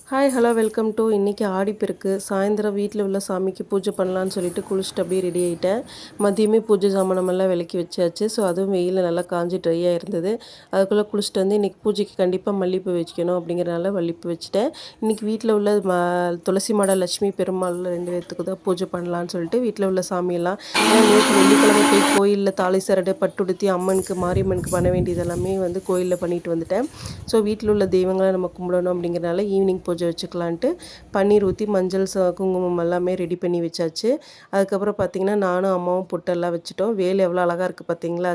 Hi hello welcome to இன்றைக்கி ஆடிப்பெருக்கு. சாயந்தரம் வீட்டில் உள்ள சாமிக்கு பூஜை பண்ணலான்னு சொல்லிட்டு குளிச்சுட்டு அப்படியே ரெடி ஆகிட்டேன். மதியமே பூஜை சாமானமெல்லாம் விளக்கி வச்சாச்சு. ஸோ அதுவும் வெயிலில் நல்லா காஞ்சி ட்ரையாக இருந்தது. அதுக்குள்ளே குளிச்சுட்டு வந்து இன்றைக்கி பூஜைக்கு கண்டிப்பாக மல்லிகைப்பூ வச்சுக்கணும் அப்படிங்கிறனால மல்லிகைப்பூ வச்சுட்டேன். இன்றைக்கி வீட்டில் உள்ள துளசி மாடா லட்சுமி பெருமாள் 2 பேர்த்துக்கு தான் பூஜை பண்ணலான்னு சொல்லிட்டு வீட்டில் உள்ள சாமியெல்லாம் நேற்று வெள்ளிக்கிழமை போய் கோயிலில் தாலி சரடு பட்டுடுத்தி அம்மனுக்கு மாரியம்மனுக்கு பண்ண வேண்டியது எல்லாமே வந்து கோயிலில் பண்ணிட்டு வந்துட்டேன். ஸோ வீட்டில் உள்ள தெய்வங்களை நம்ம கும்பிடணும் அப்படிங்கிறனால ஈவினிங் பூஜை வச்சுக்கலான்ட்டு பன்னீர் ஊற்றி மஞ்சள் குங்குமம் எல்லாமே ரெடி பண்ணி வச்சாச்சு. அதுக்கப்புறம் பார்த்திங்கன்னா நானும் அம்மாவும் பொட்டெல்லாம் வச்சுட்டோம். வேல் எவ்வளோ அழகாக இருக்குது பார்த்திங்களா?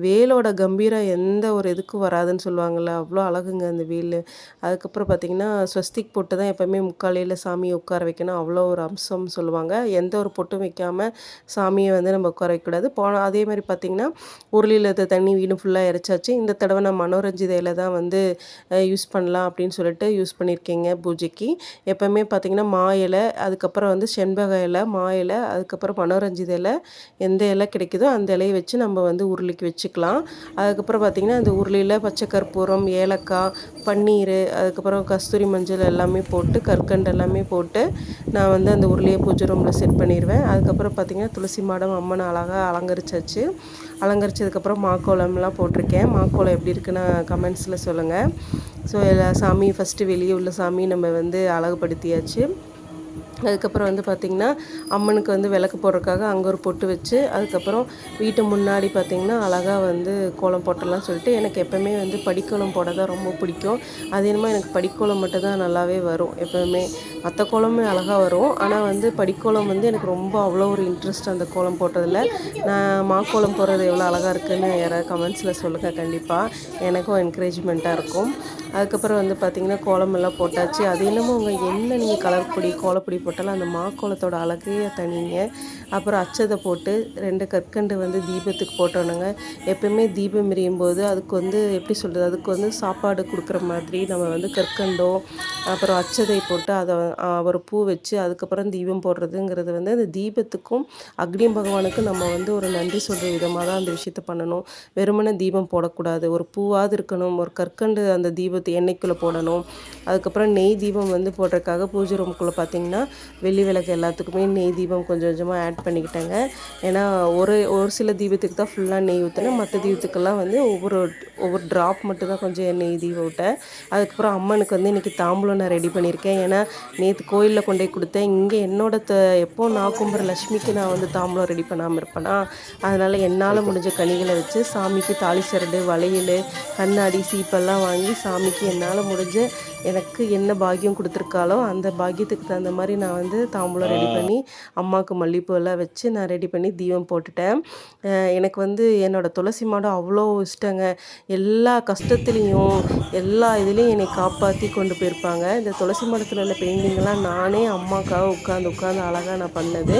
வேலோட கம்பீரம் எந்த ஒரு இதுக்கும் வராதுன்னு சொல்லுவாங்கள்ல, அவ்வளோ அழகுங்க அந்த வேல். அதுக்கப்புறம் பார்த்திங்கன்னா ஸ்வஸ்திக் பொட்டு தான் எப்போவுமே முக்காலையில் சாமியை உட்கார வைக்கணும், அவ்வளோ ஒரு அம்சம்னு சொல்லுவாங்க. எந்த ஒரு பொட்டும் வைக்காமல் சாமியை வந்து நம்ம உட்கார வைக்கக்கூடாது. அதே மாதிரி பார்த்திங்கன்னா உருளியில் தண்ணி வீடு ஃபுல்லாக இறைச்சாச்சு. இந்த தடவை நான் மனோரஞ்சிதையில் தான் வந்து யூஸ் பண்ணலாம் அப்படின்னு சொல்லிட்டு யூஸ் பண்ணியிருக்கேங்க பூஜைக்கு. எப்போவுமே பார்த்திங்கன்னா மா இலை, அதுக்கப்புறம் வந்து செண்பக இலை, மா இலை, அதுக்கப்புறம் மனோரஞ்சித இலை, எந்த இலை கிடைக்குதோ அந்த இலையை வச்சு நம்ம வந்து உருளைக்கு வச்சுக்கலாம். அதுக்கப்புறம் பார்த்திங்கன்னா அந்த உருளையில் பச்சை கற்பூரம், ஏலக்காய், பன்னீர், அதுக்கப்புறம் கஸ்தூரி மஞ்சள் எல்லாமே போட்டு கற்கண்டு எல்லாமே போட்டு நான் வந்து அந்த உருளையை பூஜை ரூமில் செட் பண்ணிடுவேன். அதுக்கப்புறம் பார்த்திங்கன்னா துளசி மாடம் அம்மனை அழகாக அலங்கரிச்சாச்சு. அலங்கரிச்சதுக்கப்புறம் மாக்கோலம்லாம் போட்டிருக்கேன். மாக்கோலம் எப்படி இருக்குன்னு கமெண்ட்ஸில் சொல்லுங்கள். ஸோ எல்லா சாமியும் ஃபஸ்ட்டு வெளியே உள்ள சாமி நம்ம வந்து அழகுபடுத்தியாச்சு. அதுக்கப்புறம் வந்து பார்த்திங்கன்னா அம்மனுக்கு வந்து விளக்கு போடுறதுக்காக அங்கே ஒரு பொட்டு வச்சு, அதுக்கப்புறம் வீட்டு முன்னாடி பார்த்திங்கன்னா அழகாக வந்து கோலம் போட்டலாம்னு சொல்லிட்டு எனக்கு எப்போவுமே வந்து படிக்கோலம் போட தான் ரொம்ப பிடிக்கும். அது என்னமோ எனக்கு படிக்கோலம் மட்டும் தான் நல்லாவே வரும். எப்போவுமே மற்ற கோலமே அழகாக வரும், ஆனால் வந்து படிக்கோலம் வந்து எனக்கு ரொம்ப அவ்வளோ ஒரு இன்ட்ரெஸ்ட் அந்த கோலம் போட்டதில். நான் மாக்கோலம் போடுறது எவ்வளோ அழகாக இருக்குதுன்னு யாராவது கமெண்ட்ஸில் சொல்லுங்கள். கண்டிப்பாக எனக்கும் என்கரேஜ்மெண்ட்டாக இருக்கும். அதுக்கப்புறம் வந்து பார்த்திங்கன்னா கோலமெல்லாம் போட்டாச்சு. அது என்னமோ என்ன நீங்கள் கலர் பொடி கோலப்பொடி போட்டாலும் அந்த மாக்கோலத்தோட அழகே தனிங்க. அப்புறம் அச்சதை போட்டு 2 கற்கண்டு வந்து தீபத்துக்கு போட்டோனுங்க. எப்போயுமே தீபம் எரியும் போது அதுக்கு வந்து எப்படி சொல்கிறது, அதுக்கு வந்து சாப்பாடு கொடுக்குற மாதிரி நம்ம வந்து கற்கண்டோ அப்புறம் அச்சதை போட்டு அதை ஒரு பூ வச்சு அதுக்கப்புறம் தீபம் போடுறதுங்கிறது வந்து அந்த தீபத்துக்கும் அக்னி பகவானுக்கும் நம்ம வந்து ஒரு நன்றி சொல்கிற விதமாக தான் அந்த விஷயத்த பண்ணணும். வெறுமனே தீபம் போடக்கூடாது, ஒரு பூவாவது இருக்கணும். ஒரு கற்கண்டு அந்த தீபத்தை எண்ணெய்க்குள்ளே போடணும். அதுக்கப்புறம் நெய் தீபம் வந்து போடுறதுக்காக பூஜை ரூமுக்குள்ளே பார்த்திங்கன்னா வெள்ளி விளக்கு எல்லாத்துக்குமே நெய் தீபம் கொஞ்சம் கொஞ்சமாக ஆட் பண்ணிக்கிட்டேங்க. ஏன்னா ஒரு ஒரு சில தீபத்துக்கு தான் ஃபுல்லாக நெய் ஊற்றினேன், மற்ற தீபத்துக்கெல்லாம் வந்து ஒவ்வொரு ட்ராப் மட்டும் தான் கொஞ்சம் நெய் தீபம் விட்டேன். அதுக்கப்புறம் அம்மனுக்கு வந்து இன்றைக்கி தாம்பூலம் நான் ரெடி பண்ணியிருக்கேன். ஏன்னா நேற்று கோயிலில் கொண்டு போய் கொடுத்தேன். இங்கே என்னோட எப்போ நான் கும்பிட்ற லக்ஷ்மிக்கு நான் வந்து தாம்பூலம் ரெடி பண்ணாமல் இருப்பேனா, அதனால் என்னால் முடிஞ்ச கனிகளை வச்சு சாமிக்கு தாலி சரடு, வளையல், கண்ணாடி, சீப்பெல்லாம் வாங்கி சாமிக்கு என்னால் முடிஞ்ச எனக்கு என்ன பாக்கியம் கொடுத்துருக்காளோ அந்த பாக்கியத்துக்கு தகுந்த மாதிரி நான் வந்து தாம்பூலம் ரெடி பண்ணி அம்மாவுக்கு மல்லிகைப்பூ எல்லாம் வச்சு நான் ரெடி பண்ணி தீபம் போட்டுட்டேன். எனக்கு வந்து என்னோடய துளசி மாடம் அவ்வளோ இஷ்டங்க. எல்லா கஷ்டத்துலேயும் எல்லா இதுலேயும் என்னை காப்பாற்றி கொண்டு போயிருப்பாங்க. இந்த துளசி மாடத்தில் உள்ள பெயிண்டிங்கெல்லாம் நானே அம்மாவுக்காக உட்காந்து அழகாக நான் பண்ணது.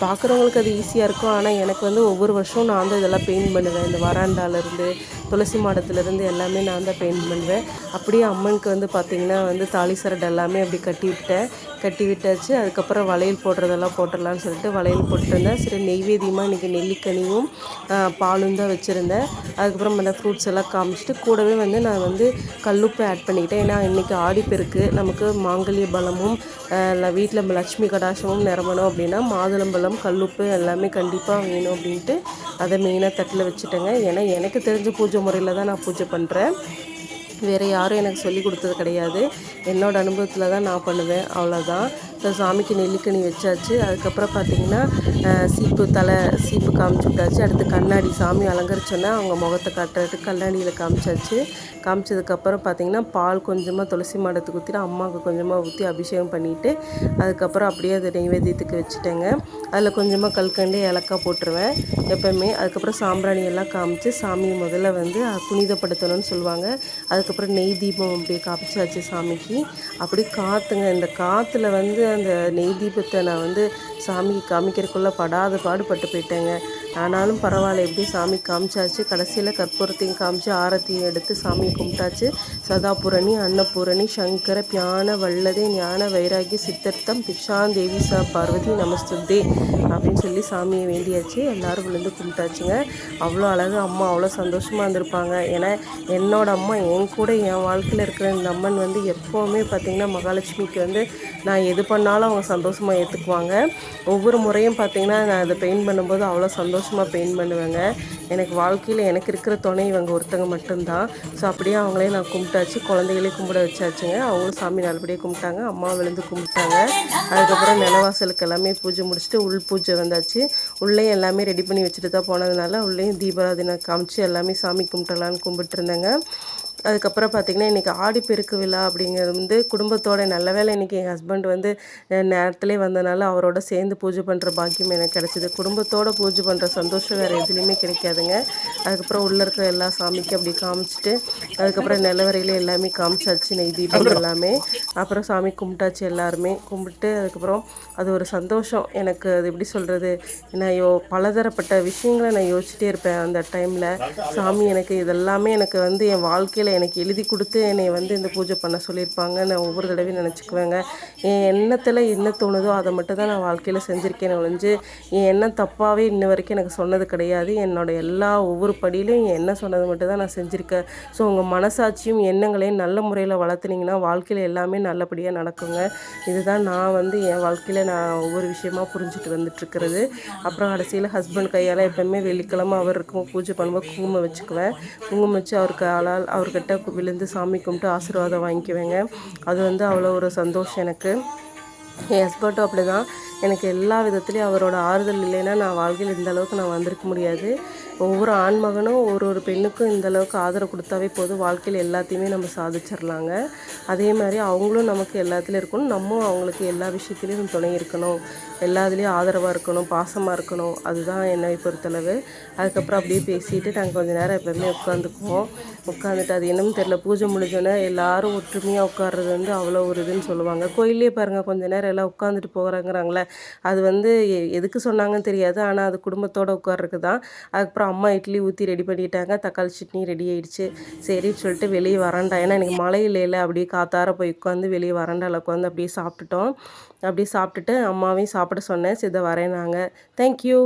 பார்க்குறவங்களுக்கு அது ஈஸியாக இருக்கும், ஆனால் எனக்கு வந்து ஒவ்வொரு வருஷம் நான் வந்து இதெல்லாம் பெயிண்ட் பண்ணுவேன். இந்த வராண்டாலேருந்து துளசி மாடத்துலேருந்து எல்லாமே நான் தான் பெயிண்ட் பண்ணுவேன். அப்படியே அம்மனுக்கு வந்து பார்த்திங்கன்னா வந்து தாலி சரடு எல்லாமே அப்படி கட்டி விட்டாச்சு. அதுக்கப்புறம் வளையல் போடுறதெல்லாம் போட்டுடலான்னு சொல்லிட்டு வளையல் போட்டுருந்தேன். சரி நெய்வேத்தியமாக இன்றைக்கி நெல்லிக்கனியும் பாலும் தான் வச்சுருந்தேன். அதுக்கப்புறம் அந்த ஃப்ரூட்ஸ் எல்லாம் காமிச்சிட்டு கூடவே வந்து நான் வந்து கல்லுப்பு ஆட் பண்ணிக்கிட்டேன். ஏன்னா இன்றைக்கி ஆடிப்பெருக்கு, நமக்கு மாங்கல்ய பலமும் வீட்டில் லட்சுமி கடாட்சமும் நிரம்பணும் அப்படின்னா மாதுளம்பழம், கல்லுப்பு எல்லாமே கண்டிப்பாக வேணும் அப்படின்ட்டு அதை மெயினாக தட்டில் வச்சுட்டேங்க. ஏன்னா எனக்கு தெரிஞ்ச பூஜை முறையில் தான் நான் பூஜை பண்ணுறேன். வேறு யாரும் எனக்கு சொல்லி கொடுத்தது கிடையாது. என்னோடய அனுபவத்தில் தான் நான் பண்ணுவேன், அவ்வளோதான். ஸோ சாமிக்கு நெல்லிக்கனி வச்சாச்சு. அதுக்கப்புறம் பார்த்திங்கன்னா சீப்பு காமிச்சு விட்டாச்சு. அடுத்து கண்ணாடி சாமி அலங்கரிச்சோன்னா அவங்க முகத்தை காட்டுறதுக்கு கண்ணாடியில் காமிச்சாச்சு. காமிச்சதுக்கப்புறம் பார்த்திங்கன்னா பால் கொஞ்சமாக துளசி மாடத்துக்கு ஊற்றிட்டு அம்மாவுக்கு கொஞ்சமாக ஊற்றி அபிஷேகம் பண்ணிவிட்டு அதுக்கப்புறம் அப்படியே அதை நெய்வேத்தியத்துக்கு வச்சுட்டேங்க. அதில் கொஞ்சமாக கல்கண்டு ஏலக்காய் போட்டுருவேன் எப்போவுமே. அதுக்கப்புறம் சாம்பிராணி எல்லாம் காமிச்சு சாமியை முதல்ல வந்து புனிதப்படுத்தணும்னு சொல்லுவாங்க. அதுக்கப்புறம் நெய் தீபம் அப்படியே காமிச்சாச்சு சாமிக்கு. அப்படி காற்றுங்க, இந்த காற்றுல வந்து அந்த நெய் தீபத்தை நான் வந்து சாமிக்கு காமிக்கிறதுக்குள்ளே பாடுபட்டு போயிட்டேங்க. ஆனாலும் பரவாயில்ல எப்படியும் சாமி காமிச்சாச்சு. கடைசியில் கற்பூரத்தையும் காமிச்சு ஆரத்தியும் எடுத்து சாமியை கும்பிட்டாச்சு. சதாபூரணி அன்னபூரணி சங்கர பியான வல்லதே ஞான வைராகி சித்தர்த்தம் பிஷாந்தேவி ச பார்வதி நமஸ்துதே அப்படின்னு சொல்லி சாமியை வேண்டியாச்சு. எல்லோரும் விழுந்து கும்பிட்டாச்சுங்க. அவ்வளோ அழகு அம்மா அவ்வளோ சந்தோஷமாக இருந்திருப்பாங்க. ஏன்னா என்னோடய அம்மா என் கூட என் வாழ்க்கையில் இருக்கிற இந்த அம்மன் வந்து எப்போவுமே பார்த்திங்கன்னா மகாலட்சுமிக்கு வந்து நான் எது பண்ணாலும் அவங்க சந்தோஷமாக ஏற்றுக்குவாங்க. ஒவ்வொரு முறையும் பார்த்திங்கன்னா நான் அதை பெயிண்ட் பண்ணும்போது அவ்வளோ சந்தோஷமாக பெயிண்ட் பண்ணுவேங்க. எனக்கு வாழ்க்கையில் எனக்கு இருக்கிற துணை இவங்க ஒருத்தங்க மட்டும்தான். ஸோ அப்படியே அவங்களே நான் கும்பிட்டாச்சு. குழந்தைகளே கும்பிட வச்சாச்சுங்க. அவங்களும் சாமி நல்லபடியாக கும்பிட்டாங்க. அம்மா விழுந்து கும்பிட்டாங்க. அதுக்கப்புறம் நிலவாசலுக்கு எல்லாமே பூஜை முடிச்சுட்டு உள் பூஜை வந்தாச்சு. உள்ளேயும் எல்லாமே ரெடி பண்ணி வச்சுட்டு தான் போனதுனால உள்ளேயும் தீபாராதனை காமிச்சு எல்லாமே சாமி கும்பிட்டலான்னு கும்பிட்டுருந்தேங்க. அதுக்கப்புறம் பார்த்திங்கன்னா இன்றைக்கி ஆடிப்பெருக்கு விழா அப்படிங்கிறது வந்து குடும்பத்தோட நல்ல வேளை இன்றைக்கி என் ஹஸ்பண்ட் வந்து நேரத்துலேயே வந்தனால அவரோட சேர்ந்து பூஜை பண்ணுற பாக்கியம் எனக்கு கிடச்சிது. குடும்பத்தோடு பூஜை பண்ணுற சந்தோஷம் வேறு எதுலேயுமே கிடைக்காதுங்க. அதுக்கப்புறம் உள்ளே இருக்கிற எல்லா சாமிக்கும் அப்படி காமிச்சிட்டு அதுக்கப்புறம் நிலவரையில எல்லாமே காமிச்சாச்சு, நெய் தீபம் எல்லாமே. அப்புறம் சாமி கும்பிட்டாச்சு எல்லாருமே. கும்பிட்டு அதுக்கப்புறம் அது ஒரு சந்தோஷம் எனக்கு. அது எப்படி சொல்கிறது, நான் பலதரப்பட்ட விஷயங்களை நான் யோசிச்சுட்டே இருப்பேன் அந்த டைமில். சாமி எனக்கு இதெல்லாமே எனக்கு வந்து என் வாழ்க்கையில் எனக்கு எழுதி கொடுத்து என்னை வந்து இந்த பூஜை பண்ண சொல்லியிருப்பாங்க. நான் ஒவ்வொரு தடவையும் நினச்சிக்குவேங்க. என் எண்ணத்தில் என்ன தோணுதோ அதை மட்டும் தான் நான் வாழ்க்கையில் செஞ்சுருக்கேன் ஒழிஞ்சு என் எண்ணம் தப்பாகவே இன்ன வரைக்கும் எனக்கு சொன்னது கிடையாது. என்னோடய எல்லா ஒவ்வொரு படியிலையும் என் எண்ணம் சொன்னது மட்டும் தான் நான் செஞ்சுருக்கேன். ஸோ உங்கள் மனசாட்சியும் எண்ணங்களையும் நல்ல முறையில் வளர்த்துனீங்கன்னா வாழ்க்கையில் எல்லாமே நல்லபடியாக நடக்குங்க. இதுதான் நான் வந்து என் வாழ்க்கையில் நான் ஒவ்வொரு விஷயமா புரிஞ்சுட்டு வந்துட்டுருக்கிறது. அப்புறம் கடைசியில் ஹஸ்பண்ட் கையால் எப்போவுமே வெள்ளிக்கிழமை அவர் இருக்கும் பூஜை பண்ணும்போது குங்குமம் வச்சுக்குவேன். குங்குமம் வச்சு அவர்கிட்ட விழுந்து சாமி கும்பிட்டு ஆசீர்வாதம் வாங்கிக்குவேங்க. அது வந்து அவ்வளோ ஒரு சந்தோஷம் எனக்கு. என் ஹஸ்பண்டும் அப்படி தான். எனக்கு எல்லா விதத்துலேயும் அவரோட ஆறுதல் இல்லைன்னா நான் வாழ்க்கையில் இந்த அளவுக்கு நான் வந்திருக்க முடியாது. ஒவ்வொரு ஆண்மகனும் ஒரு பெண்ணுக்கும் இந்த அளவுக்கு ஆதரவு கொடுத்தாவே போதும், வாழ்க்கையில் எல்லாத்தையுமே நம்ம சாதிச்சிடலாங்க. அதே மாதிரி அவங்களும் நமக்கு எல்லாத்துலேயும் இருக்கணும், நம்மளும் அவங்களுக்கு எல்லா விஷயத்துலேயும் துணை இருக்கணும், எல்லாத்துலேயும் ஆதரவாக இருக்கணும், பாசமாக இருக்கணும். அதுதான் என்னை பொறுத்தளவு. அதுக்கப்புறம் அப்படியே பேசிட்டு நாங்கள் கொஞ்சம் நேரம் எப்போவுமே உட்காந்துக்குவோம். உட்காந்துட்டு அது என்னன்னு தெரில, பூஜை முடிஞ்சோன்னே எல்லோரும் ஒற்றுமையாக உட்கார்றது வந்து அவ்வளோ ஒரு இதுன்னு சொல்லுவாங்க. கோயிலே பாருங்கள் கொஞ்சம் நேரம் எல்லாம் உட்காந்துட்டு போகிறாங்கிறாங்களே, அது வந்து எதுக்கு சொன்னாங்கன்னு தெரியாது. ஆனால் அது குடும்பத்தோடு உட்கார்றதுக்கு தான். அதுக்கப்புறம் அம்மா இட்லி ஊற்றி ரெடி பண்ணிட்டாங்க, தக்காளி சட்னி ரெடி ஆகிடுச்சு. சரின்னு சொல்லிட்டு வெளியே வரண்டா, ஏன்னா எனக்கு மழை இல்லையில, அப்படியே காத்தார போய் உட்காந்து வெளியே வரண்டாவில் உட்காந்து அப்படியே சாப்பிட்டுட்டோம். அப்படியே சாப்பிட்டுட்டு அம்மாவையும் சாப்பிட சொன்னேன். சரி வரேன் நாங்கள். தேங்க்யூ.